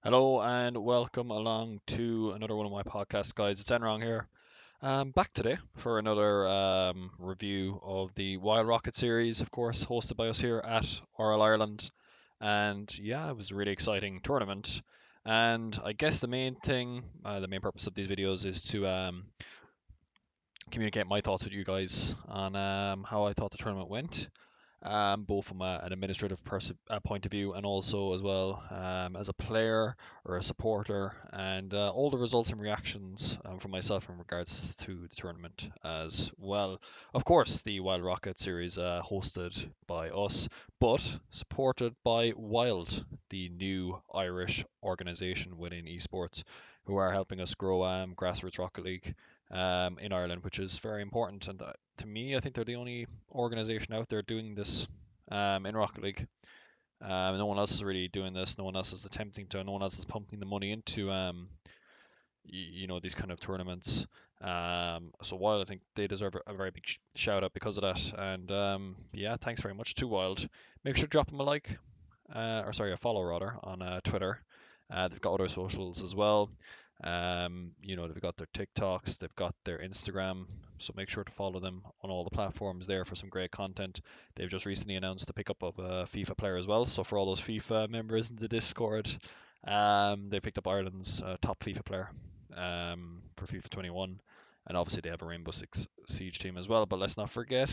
Hello and welcome along to another one of my podcasts, guys. It's Enwrong here. Back today for another review of the Wild Rocket series, of course, hosted by us here at Oral Ireland. And yeah, it was a really exciting tournament. And I guess the main thing, the main purpose of these videos is to communicate my thoughts with you guys on how I thought the tournament went, both from an administrative point of view and also as well as a player or a supporter, and all the results and reactions from myself in regards to the tournament as well. Of course, the Wild Rocket series hosted by us, but supported by WYLDE, the new Irish organisation within esports, who are helping us grow grassroots Rocket League in Ireland, which is very important. And to me, I think they're the only organization out there doing this in Rocket League. No one else is really doing this. No one else is attempting to. No one else is pumping the money into these kind of tournaments. So Wild, I think they deserve a very big shout out because of that. And yeah, thanks very much to Wild. Make sure to drop them a like, or sorry, a follow rather on Twitter. They've got other socials as well. They've got their TikToks, they've got their Instagram, so make sure to follow them on all the platforms there for some great content. They've just recently announced the pickup of a FIFA player as well, so for all those FIFA members in the Discord, they picked up Ireland's top FIFA player for FIFA 21, and obviously they have a Rainbow Six Siege team as well. But let's not forget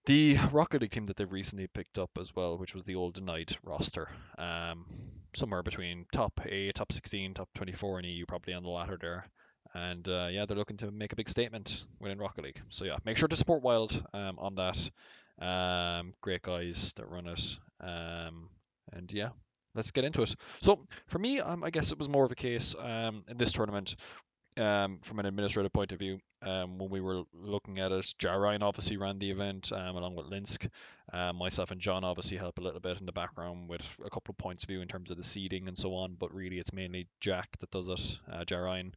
the Rocket League team that they've recently picked up as well, which was the old Denied roster. Um, Somewhere between top 8, top 16, top 24 in EU, probably on the latter there. And yeah, they're looking to make a big statement within Rocket League. So yeah, make sure to support Wild on that. Great guys that run it. And yeah, let's get into it. So for me, I guess it was more of a case in this tournament from an administrative point of view, when we were looking at it, JaRyan obviously ran the event along with Lynsk. Myself and John obviously help a little bit in the background with a couple of points of view in terms of the seeding and so on, but really it's mainly Jack that does it, JaRyan,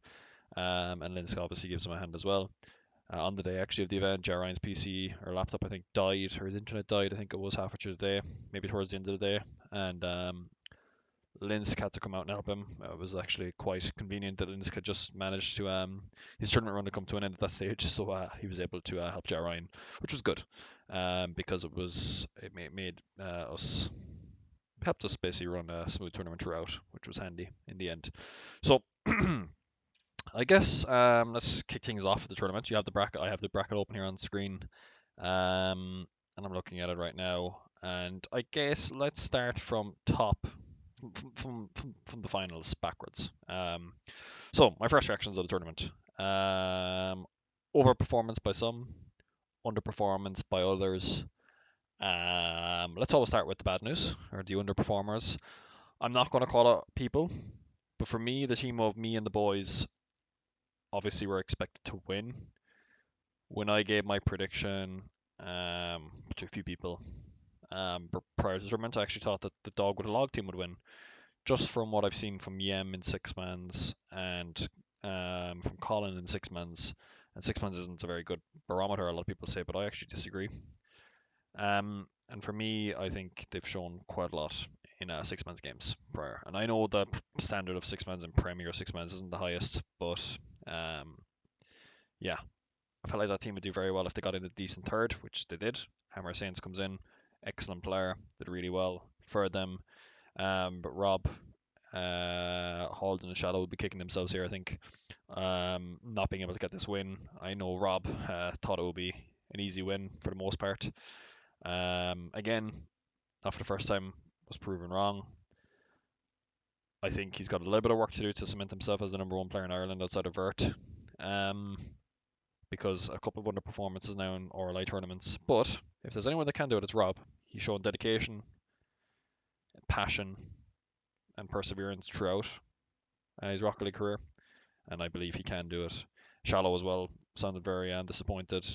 and Lynsk obviously gives him a hand as well. On the day actually of the event, JaRyan's PC or laptop I think died, or his internet died. I think it was halfway through the day, maybe towards the end of the day, and Linsk had to come out and help him. It was actually quite convenient that Linsk had just managed to his tournament run to come to an end at that stage, so he was able to help JaRyan, which was good, because it made us helped us basically run a smooth tournament throughout, which was handy in the end. So I guess let's kick things off with the tournament. You have the bracket. I have the bracket open here on screen, and I'm looking at it right now. And I guess let's start from top, from the finals backwards. So my first reactions of the tournament: overperformance by some, underperformance by others. Let's always start with the bad news or the underperformers. I'm not going to call out people, but for me, the team of me and the boys obviously were expected to win. When I gave my prediction to a few people prior to the tournament, I actually thought that the dog with a log team would win, just from what I've seen from Yem in six mans and from Colin in six mans. And six mans isn't a very good barometer, a lot of people say, but I actually disagree. And for me, I think they've shown quite a lot in six mans games prior. And I know the standard of six mans in Premier six mans isn't the highest, but um, yeah, I felt like that team would do very well if they got in a decent third, which they did. Hammer Saints comes in, excellent player, did really well for them. But Rob, Halden and Shadow will be kicking themselves here, I think. Not being able to get this win. I know Rob thought it would be an easy win for the most part. Again, not for the first time, was proven wrong. I think he's got a little bit of work to do to cement himself as the number one player in Ireland outside of Vert. Because a couple of underperformances now in RLI tournaments. But if there's anyone that can do it, it's Rob. He's shown dedication, passion, and perseverance throughout his Rocket League career, and I believe he can do it. Shallow as well sounded very disappointed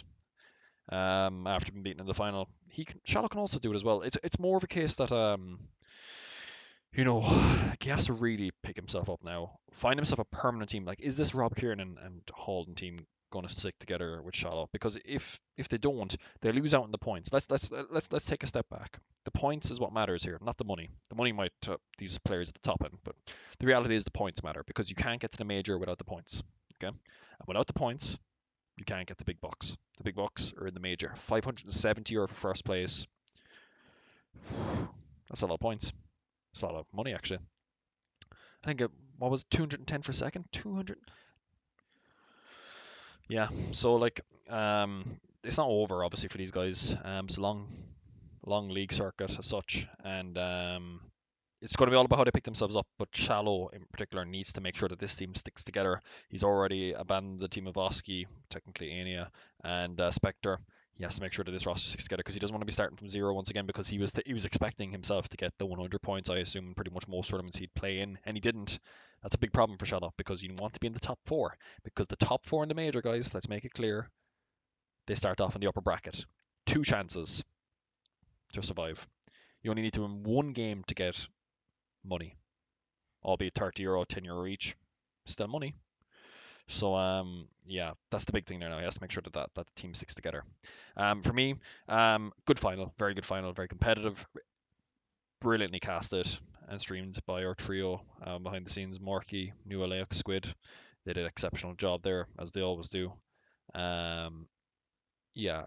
after being beaten in the final. Shallow can also do it as well. It's more of a case that he has to really pick himself up now, find himself a permanent team. Like, is this Rob Kieran and Holden team going to stick together with Shallow, because if they don't, they lose out on the points. Let's take a step back. The points is what matters here, not the money. The money might these players at the top end, but the reality is the points matter, because you can't get to the major without the points. Okay, and without the points, you can't get the big bucks. The big bucks are in the major. 570 € for first place. That's a lot of points. It's a lot of money, actually. I think what was it, 210 for second? 200. Yeah. So like, it's not over obviously for these guys. It's a long league circuit as such, and it's going to be all about how they pick themselves up. But Shallow in particular needs to make sure that this team sticks together. He's already abandoned the team of Oski, technically Ania, and Spectre. He has to make sure that this roster sticks together, because he doesn't want to be starting from zero once again, because he was expecting himself to get the 100 points, I assume, in pretty much most tournaments he'd play in, and he didn't. That's a big problem for Shallow, because you want to be in the top four, because the top four in the major, guys, let's make it clear, they start off in the upper bracket. 2 chances to survive. You only need to win one game to get money, albeit 30 €, 10 € each. Still money. So yeah, that's the big thing there now. He has to make sure that the team sticks together. For me, good final, very good final, very competitive, brilliantly casted and streamed by our trio behind the scenes. Morky, New Alaic, Squid. They did an exceptional job there, as they always do. Yeah,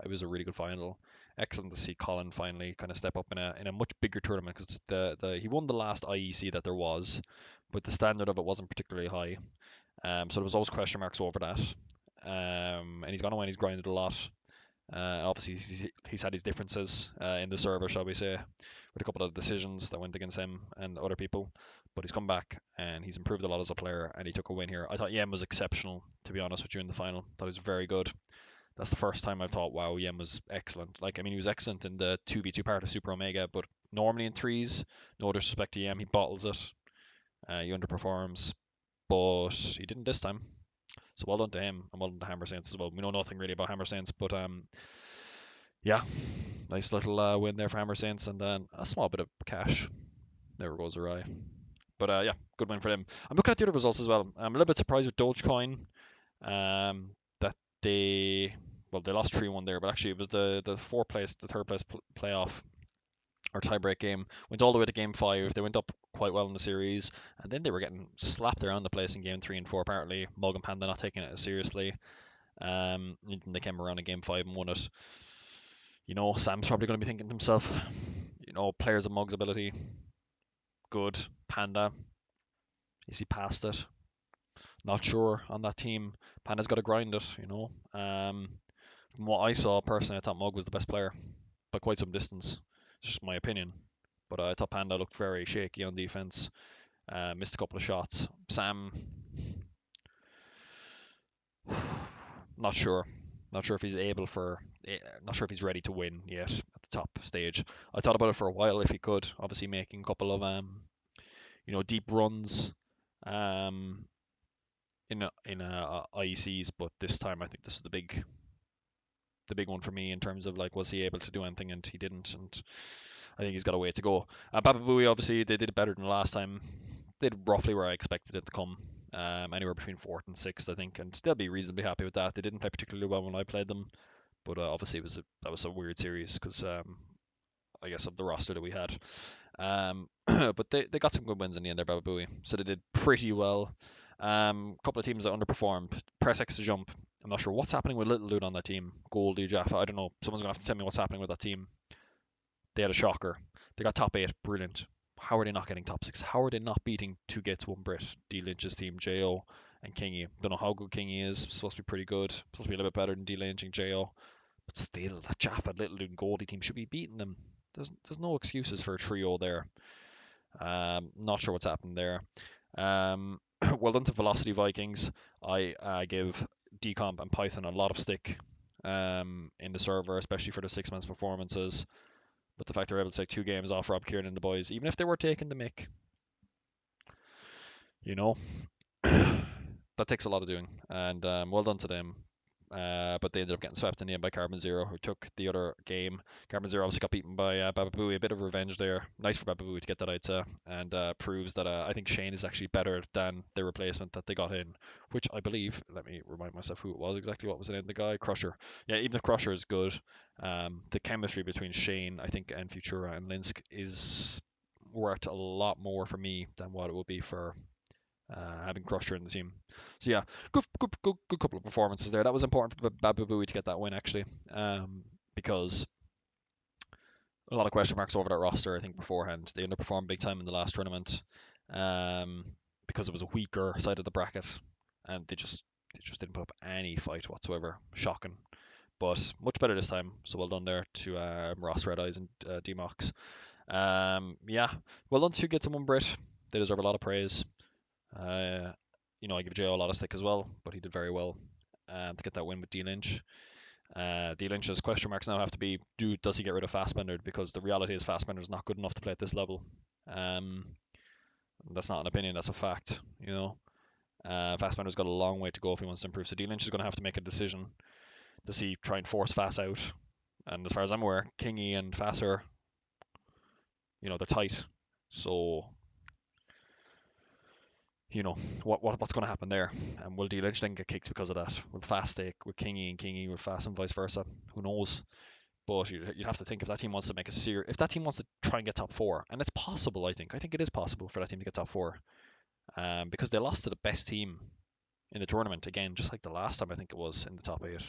it was a really good final. Excellent to see Colin finally kind of step up in a much bigger tournament, because he won the last IEC that there was, but the standard of it wasn't particularly high. So there was always question marks over that. And he's gone away and he's grinded a lot. Obviously, he's had his differences in the server, shall we say, with a couple of decisions that went against him and other people. But he's come back and he's improved a lot as a player, and he took a win here. I thought Yem was exceptional, to be honest with you, in the final. I thought he was very good. That's the first time I've thought, wow, Yem was excellent. Like, I mean, he was excellent in the 2v2 part of Super Omega, but normally in threes, no disrespect to Yem, he bottles it. He underperforms, but he didn't this time. So well done to him, and well done to Hammer Saints as well. We know nothing really about Hammer Saints, but yeah, nice little win there for Hammer Saints, and then a small bit of cash. Never goes awry. But yeah, good win for them. I'm looking at the other results as well. I'm a little bit surprised with Dogecoin, that they they lost 3-1 there, but actually it was the third place playoff or tiebreak game, went all the way to game 5. They went up quite well in the series, and then they were getting slapped around the place in game 3 and 4. Apparently, Mug and Panda not taking it as seriously. And then they came around in game 5 and won it. You know, Sam's probably going to be thinking to himself, you know, players of Mug's ability, good. Panda, is he past it? Not sure on that team. Panda's got to grind it, you know. From what I saw personally, I thought Mug was the best player by quite some distance. It's just my opinion. But I thought Panda looked very shaky on defense. Missed a couple of shots. Sam, not sure. Not sure if he's not sure if he's ready to win yet at the top stage. I thought about it for a while if he could. Obviously making a couple of deep runs in IECs, but this time I think this is the big one for me in terms of, like, was he able to do anything, and he didn't, and I think he's got a way to go. Baba Booey, obviously they did it better than last time. They did roughly where I expected it to come, anywhere between 4th and 6th, I think, and they'll be reasonably happy with that. They didn't play particularly well when I played them, but obviously that was a weird series because I guess of the roster that we had. But they got some good wins in the end there, Baba Booey, so they did pretty well. Couple of teams that underperformed. Press X to jump. I'm not sure what's happening with Little Dude on that team. Goldie, Jaffa, I don't know. Someone's gonna have to tell me what's happening with that team. They had a shocker. They got top 8. Brilliant. How are they not getting top 6? How are they not beating 2 Gates 1 Brit? D Lynch's team, Jo and Kingy. Don't know how good Kingy is. Supposed to be pretty good. Supposed to be a little bit better than D Lynch and Jo. But still, that Jaffa, Little Dude, and Goldie team should be beating them. There's no excuses for a trio there. Not sure what's happened there. Well done to Velocity Vikings. I give Decomp and Python a lot of stick in the server, especially for the 6 months performances. But the fact they're able to take 2 games off Rob Kieran and the boys, even if they were taking the mick, you know, that takes a lot of doing. And well done to them. but they ended up getting swept in the end by Carbon Zero, who took the other game. Carbon Zero obviously got beaten by Baba Booey, a bit of revenge there. Nice for Baba Booey to get that, I'd say, and proves that I think Shane is actually better than the replacement that they got in, which I believe, let me remind myself who it was exactly, what was the name of the guy? Crusher. Yeah, even if Crusher is good, the chemistry between Shane, I think, and Futura and Lynsk is worth a lot more for me than what it would be for having Crusher in the team. So yeah, good couple of performances there. That was important for Babu Booey to get that win actually, because a lot of question marks over that roster. I think beforehand they underperformed big time in the last tournament, um, because it was a weaker side of the bracket, and they just didn't put up any fight whatsoever. Shocking, but much better this time. So well done there to Ross Red Eyes and D-Mox. Yeah, well done to get someone Brit. They deserve a lot of praise. Uh, I give Jo a lot of stick as well, but he did very well to get that win with D Lynch. D Lynch's question marks now have to be: does he get rid of Fassbender? Because the reality is Fassbender is not good enough to play at this level. Um, that's not an opinion; that's a fact. Fassbender's got a long way to go if he wants to improve. So D Lynch is going to have to make a decision. Does he try and force Fass out? And as far as I'm aware, Kingy and Fass are, they're tight. So what's going to happen there? And will D Lynch then get kicked because of that? Will Fast stay with Kingy and Kingy with Fast and vice versa? Who knows? But you'd have to think if that team wants to make a serious, if that team wants to try and get top four, and it's possible, I think it is possible for that team to get top four, because they lost to the best team in the tournament again, just like the last time I think it was in the top eight.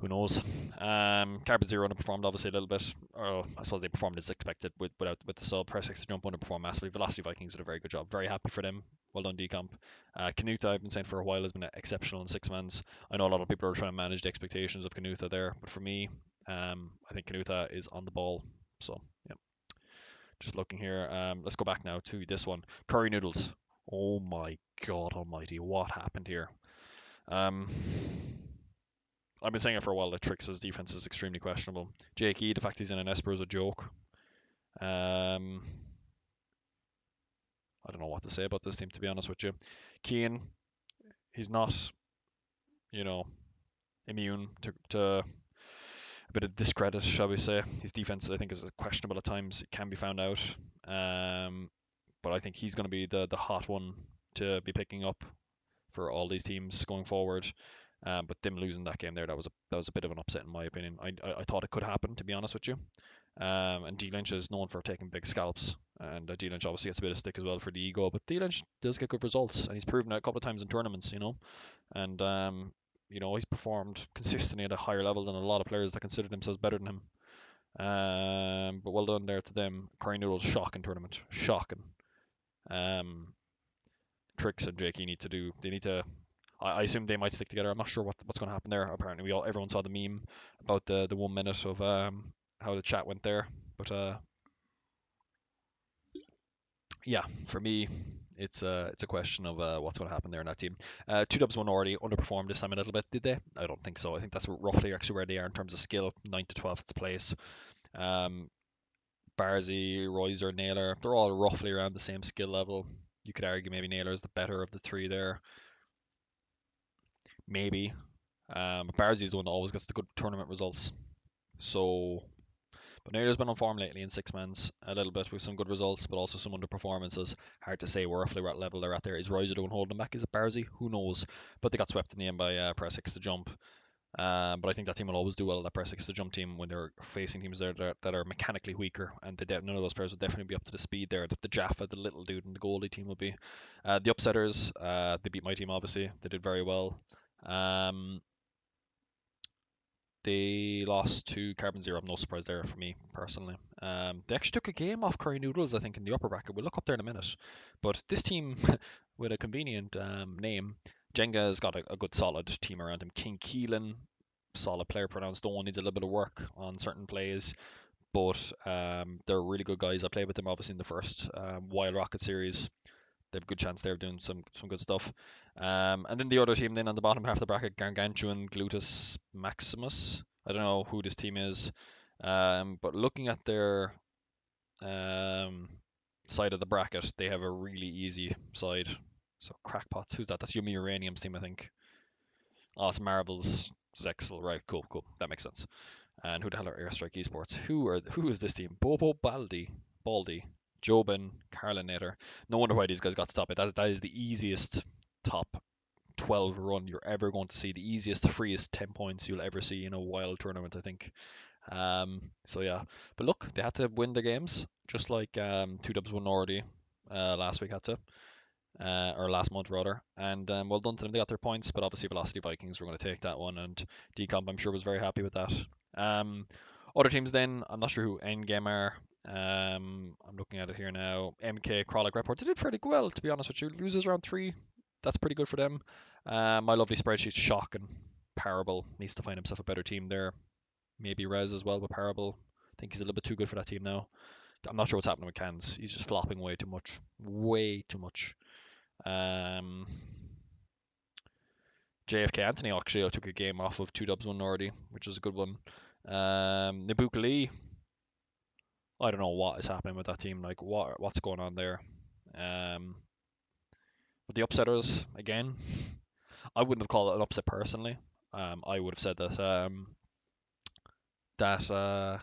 Who knows? Carbon Zero underperformed obviously a little bit. Or I suppose they performed as expected with the sub. Press X to jump underperformed massively. Velocity Vikings did a very good job. Very happy for them. Well done, Decomp. Canutha, I've been saying for a while, has been exceptional in six mans. I know a lot of people are trying to manage the expectations of Canutha there, but for me, I think Canutha is on the ball. So yeah, just looking here. Let's go back now to this one. Curry noodles. Oh my God Almighty, what happened here? Um, I've been saying it for a while that Trix's defense is extremely questionable. Jake E, the fact he's in an Esper is a joke. I don't know what to say about this team, to be honest with you. Keane, he's not, you know, immune to a bit of discredit, shall we say. His defense, I think, is questionable at times. It can be found out. But I think he's going to be the hot one to be picking up for all these teams going forward. But them losing that game there, that was a bit of an upset in my opinion. I thought it could happen, to be honest with you. And D Lynch is known for taking big scalps, and D Lynch obviously gets a bit of stick as well for the ego. But D Lynch does get good results, and he's proven it a couple of times in tournaments, And he's performed consistently at a higher level than a lot of players that consider themselves better than him. But well done there to them. Curry Noodle's shocking tournament, shocking. Tricks and Jakey need to. I assume they might stick together. I'm not sure what's going to happen there. Apparently, everyone saw the meme about the 1 minute of how the chat went there. But yeah, for me, it's a question of what's going to happen there in that team. 2Dubs one already underperformed this time a little bit, did they? I don't think so. I think that's roughly actually where they are in terms of skill, 9th to 12th place. Barzy, Royzer, Naylor, they're all roughly around the same skill level. You could argue maybe Naylor is the better of the three there. Maybe. Barzy is the one that always gets the good tournament results. So, but Naylor's been on form lately in six mans a little bit with some good results, but also some underperformances. Hard to say roughly what level they're at there. Is Royzer the one holding them back? Is it Barzy? Who knows? But they got swept in the end by Press X to jump. But I think that team will always do well, that Press X to jump team, when they're facing teams that are mechanically weaker, and none of those players will definitely be up to the speed there that the Jaffa, the little dude, and the goalie team will be. The Upsetters, they beat my team obviously. They did very well. They lost to Carbon Zero. No surprise there for me personally. They actually took a game off Curry Noodles, I think, in the upper bracket. We'll look up there in a minute. But this team, with a convenient name, Jenga's got a good solid team around him. King Keelan, solid player, pronounced Owen, needs a little bit of work on certain plays. But they're really good guys. I played with them obviously in the first Wild Rocket series. They have a good chance there of doing some good stuff. And then the other team then on the bottom half of the bracket, Gargantuan Gluteus Maximus. I don't know who this team is. But looking at their side of the bracket, they have a really easy side. So Crackpots, who's that? That's Yumi Uranium's team, I think. Oh, it's Marvel's Zexel, right? Cool, cool. That makes sense. And who the hell are Airstrike Esports? Who is this team? Bobo Baldi, Jobin, Carlinator. No wonder why these guys got to top it. That is the easiest top 12 run you're ever going to see. The easiest, freest 10 points you'll ever see in a wild tournament, I think. So yeah, but look, they had to win the games, just like 2 Dubs 1 Nordy last week had to, or last month rather. And well done to them. They got their points, but obviously Velocity Vikings were going to take that one, and Decomp I'm sure was very happy with that. Um, Other teams then, I'm not sure who Endgame are. I'm looking at it here now. MK Kralik Report. They did fairly well, to be honest with you. Loses round 3. That's pretty good for them. My lovely spreadsheet's shocking. Parable needs to find himself a better team there. Maybe Rez as well, but Parable. I think he's a little bit too good for that team now. I'm not sure what's happening with Cans. He's just flopping way too much. Way too much. Um, JFK Anthony actually took a game off of 2 Dubs 1 Nordy, which was a good one. Nabuka Lee, I don't know what is happening with that team. Like what's going on there? Um, but the upsetters again, I wouldn't have called it an upset personally. I would have said that that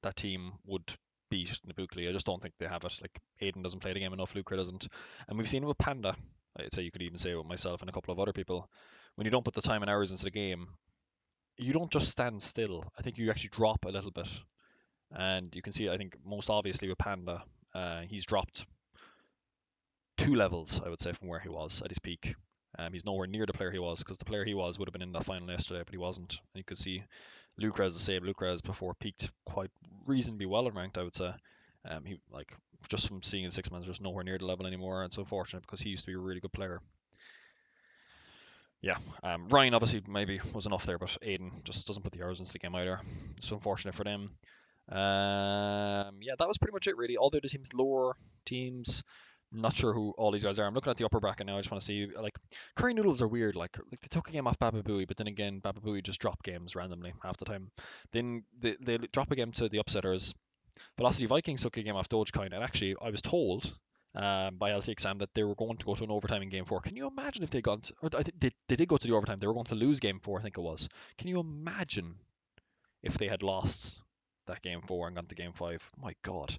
that team would beat Nabukli. I just don't think they have it. Like Aiden doesn't play the game enough, Lucre doesn't, and we've seen it with Panda. I'd say you could even say it with myself and a couple of other people. When you don't put the time and hours into the game, you don't just stand still. I think you actually drop a little bit, and you can see. I think most obviously with Panda, he's dropped 2 levels, I would say, from where he was at his peak. He's nowhere near the player he was because the player he was would have been in the final yesterday, but he wasn't. And you could see Lucrez the same. Lucrez before peaked quite reasonably well in ranked, I would say. He like just from seeing in 6 months, just nowhere near the level anymore. And it's unfortunate because he used to be a really good player. Yeah, Ryan obviously maybe was enough there, but Aiden just doesn't put the hours into the game either. It's unfortunate for them. Yeah, that was pretty much it really. All the other teams, lower teams, not sure who all these guys are. I'm looking at the upper bracket now. I just want to see like curry noodles are weird. Like they took a game off Baba Booey, but then again Baba Booey just drop games randomly half the time. Then they drop a game to the upsetters. Velocity Vikings took a game off Dogecoin, and actually I was told by LT Exam that they were going to go to an overtime in game 4. Can you imagine if they got? Or I think they did go to the overtime. They were going to lose game 4, I think it was. Can you imagine if they had lost that game 4 and gone to game 5? My God,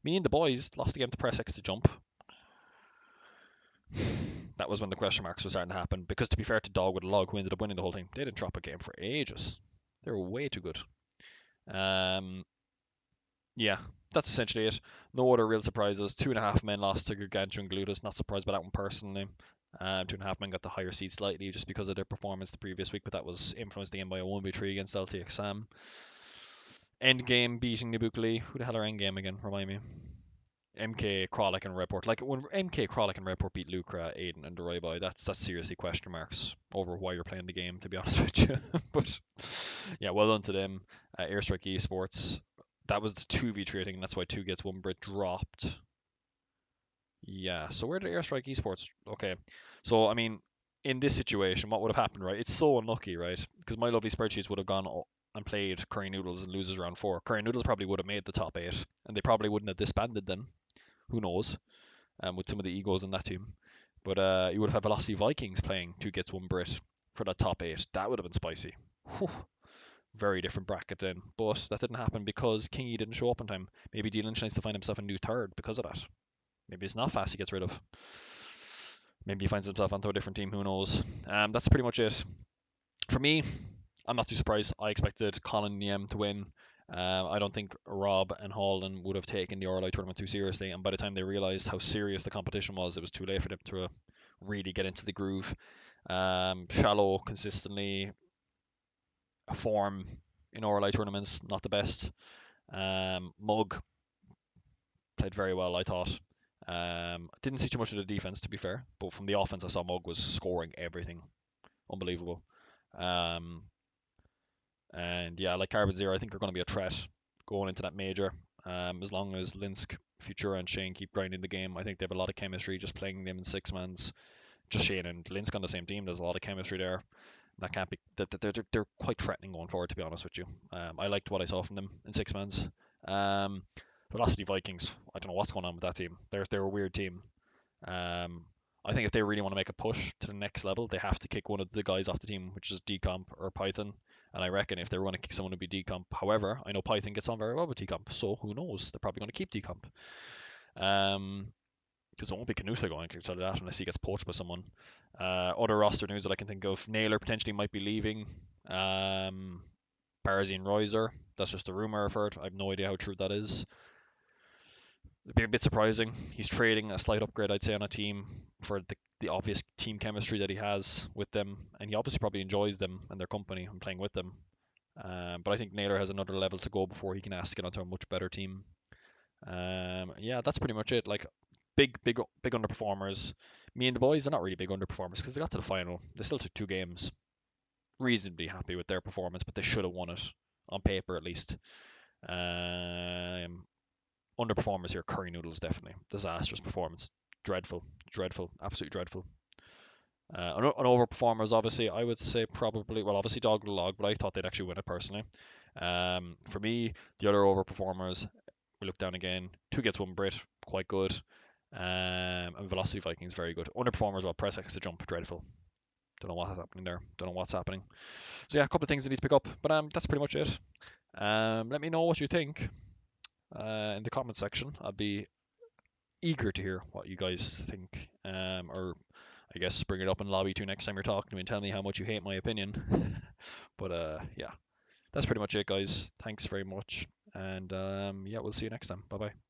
me and the boys lost the game to Press X to jump. That was when the question marks were starting to happen. Because to be fair to Dog with a Log, who ended up winning the whole thing, they didn't drop a game for ages. They were way too good. Yeah, that's essentially it. No other real surprises. 2.5 men lost to Gargantuan Glutus. Not surprised by that one personally. 2.5 men got the higher seed slightly just because of their performance the previous week, but that was influenced again by a 1v3 against LTX Sam. Endgame beating Nabukali. Who the hell are Endgame again? Remind me. MK, Kralik, and Redport. Like when MK, Kralik, and Redport beat Lucra, Aiden, and Deribai, that's seriously question marks over why you're playing the game, to be honest with you. But yeah, well done to them. Airstrike Esports. That was the 2v3 thing, and that's why 2 gets 1 Brit dropped. Yeah, so where did Airstrike Esports? Okay, so I mean, in this situation, what would have happened, right? It's so unlucky, right? Because my lovely spreadsheets would have gone and played Curry Noodles and loses round 4. Curry Noodles probably would have made the top 8, and they probably wouldn't have disbanded then. Who knows? With some of the egos in that team. But you would have had Velocity Vikings playing 2 gets 1 Brit for that top 8. That would have been spicy. Whew. Very different bracket then. But that didn't happen because Kingy didn't show up in time. Maybe D Lynch needs to find himself a new third because of that. Maybe it's not fast he gets rid of. Maybe he finds himself onto a different team. Who knows? That's pretty much it. For me, I'm not too surprised. I expected Colin Niem to win. I don't think Rob and Holden would have taken the RLI tournament too seriously, and by the time they realised how serious the competition was, it was too late for them to really get into the groove. Shallow consistently form in RLI tournaments, not the best. Mug played very well, I thought. Didn't see too much of the defense, to be fair, but from the offense, I saw Mug was scoring everything. Unbelievable. And yeah, like Carbon Zero, I think are going to be a threat going into that major. As long as Lynsk, Futura, and Shane keep grinding the game, I think they have a lot of chemistry just playing them in 6 mans. Just Shane and Lynsk on the same team, there's a lot of chemistry there. That can't be. They're quite threatening going forward, to be honest with you. I liked what I saw from them in 6 mans. Velocity Vikings, I don't know what's going on with that team. They're a weird team. I think if they really want to make a push to the next level, they have to kick one of the guys off the team, which is Decomp or Python. And I reckon if they were going to kick someone, it would be Decomp. However, I know Python gets on very well with Decomp, so who knows? They're probably going to keep Decomp. Because it won't be Canuta going kicked out of that unless he gets poached by someone. Other roster news that I can think of: Naylor potentially might be leaving. Barzy and Royzer. That's just a rumor I've heard. I have no idea how true that is. It'd be a bit surprising. He's trading a slight upgrade, I'd say, on a team for the obvious team chemistry that he has with them, and he obviously probably enjoys them and their company and playing with them. But I think Naylor has another level to go before he can ask to get onto a much better team. Yeah, that's pretty much it. Like big underperformers. Me and the boys are not really big underperformers because they got to the final. They still took 2 games. Reasonably happy with their performance, but they should have won it on paper at least. Um, Underperformers here, Curry Noodles definitely disastrous performance, dreadful, absolutely dreadful. On overperformers, obviously, I would say probably, well, obviously Dog the Log, but I thought they'd actually win it personally. For me, the other overperformers, we look down again. 2 Gets 1 Brit, quite good. And Velocity Vikings, very good. Underperformers, well, Press X to jump, dreadful. Don't know what's happening there. Don't know what's happening. So yeah, a couple of things I need to pick up, but that's pretty much it. Let me know what you think in the comment section. I'll be eager to hear what you guys think, or I guess bring it up in lobby 2 next time you're talking to me and tell me how much you hate my opinion. But yeah, that's pretty much it, guys. Thanks very much, and yeah, we'll see you next time. Bye bye.